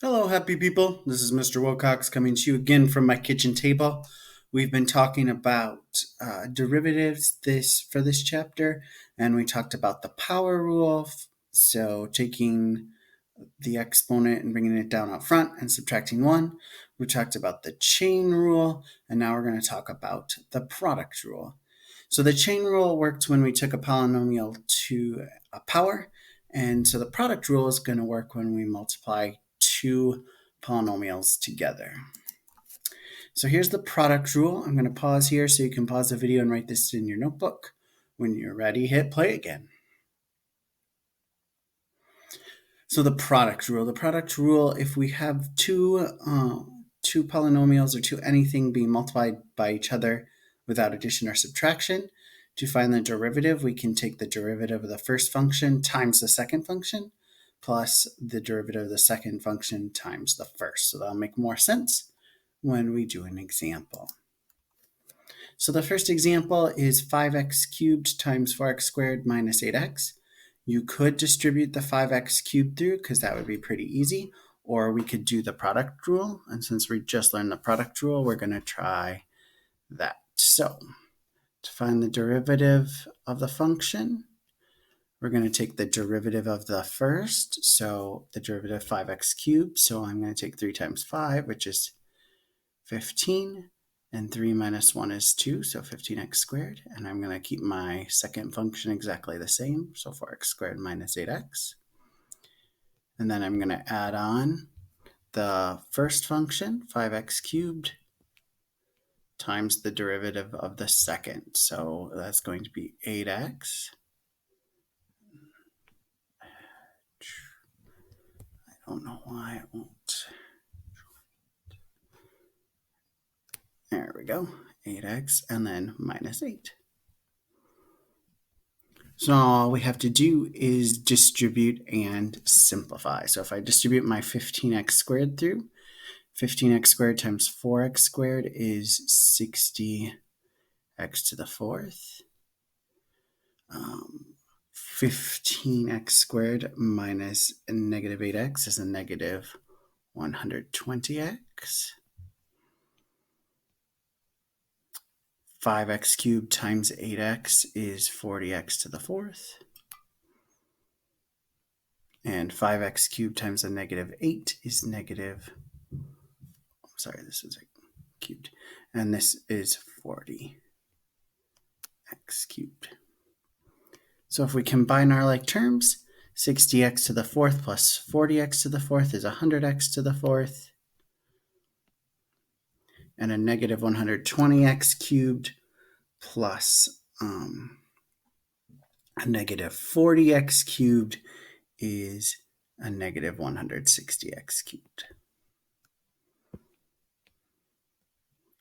Hello, happy people. This is Mr. Wilcox coming to you again from my kitchen table. We've been talking about derivatives for this chapter, and we talked about the power rule. So taking the exponent and bringing it down up front and subtracting 1. We talked about the chain rule, and now we're going to talk about the product rule. So the chain rule worked when we took a polynomial to a power, and so the product rule is going to work when we multiply two polynomials together. So here's the product rule. I'm going to pause here so you can pause the video and write this in your notebook. When you're ready, hit play again. So the product rule. The product rule, if we have two polynomials or anything being multiplied by each other without addition or subtraction, to find the derivative, we can take the derivative of the first function times the second function plus the derivative of the second function times the first. So that'll make more sense when we do an example. So the first example is 5x cubed times 4x squared minus 8x. You could distribute the 5x cubed through because that would be pretty easy, or we could do the product rule. And since we just learned the product rule, we're going to try that. So to find the derivative of the function, we're going to take the derivative of the first, so the derivative of 5x cubed. So I'm going to take 3 times 5, which is 15, and 3 minus 1 is 2, so 15x squared. And I'm going to keep my second function exactly the same, so 4x squared minus 8x. And then I'm going to add on the first function, 5x cubed, times the derivative of the second. So that's going to be 8x. I don't know why it won't. There we go, 8x, and then minus 8. So all we have to do is distribute and simplify. So if I distribute my 15x squared through, 15x squared times 4x squared is 60x to the fourth. 15x squared minus negative 8x is a negative 120x. 5x cubed times 8x is 40x to the fourth. And 5x cubed times a negative 8 is negative, sorry, this is cubed. And this is 40x cubed. So if we combine our like terms, 60x to the fourth plus 40x to the fourth is 100x to the fourth. And a negative 120x cubed plus a negative 40x cubed is a negative 160x cubed.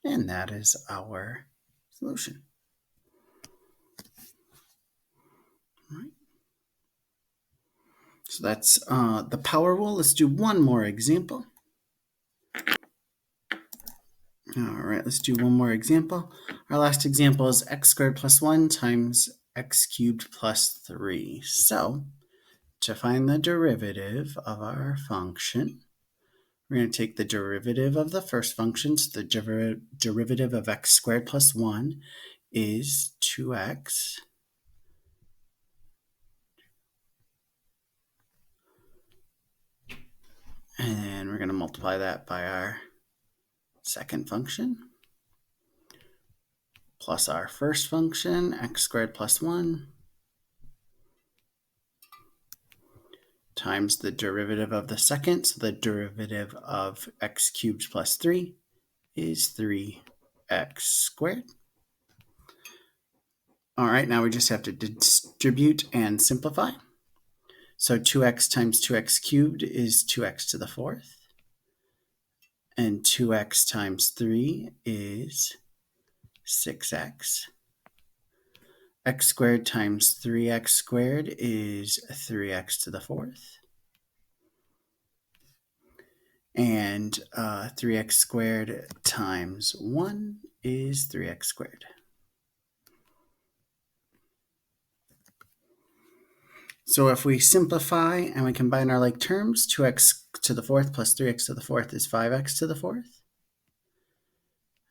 And that is our solution. All right. So that's the power rule. Let's do one more example. All right, let's do one more example. Our last example is x squared plus 1 times x cubed plus 3. So to find the derivative of our function, we're going to take the derivative of the first function. So the derivative of x squared plus 1 is 2x. And we're going to multiply that by our second function plus our first function, x squared plus 1, times the derivative of the second. So the derivative of x cubed plus 3 is 3x squared. All right, now we just have to distribute and simplify. So 2x times 2x cubed is 2x to the fourth. And 2x times 3 is 6x. X squared times 3x squared is 3x to the fourth. And 3x squared times 1 is 3x squared. So if we simplify and we combine our like terms, 2x to the fourth plus 3x to the fourth is 5x to the fourth.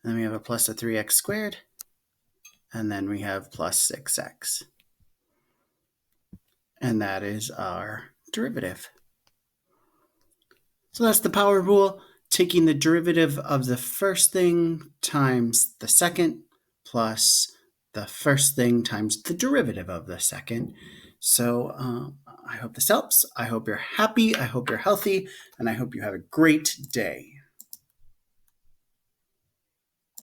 And then we have a plus of 3x squared. And then we have plus 6x. And that is our derivative. So that's the power rule, taking the derivative of the first thing times the second plus the first thing times the derivative of the second. So I hope this helps. I hope you're happy. I hope you're healthy. And I hope you have a great day.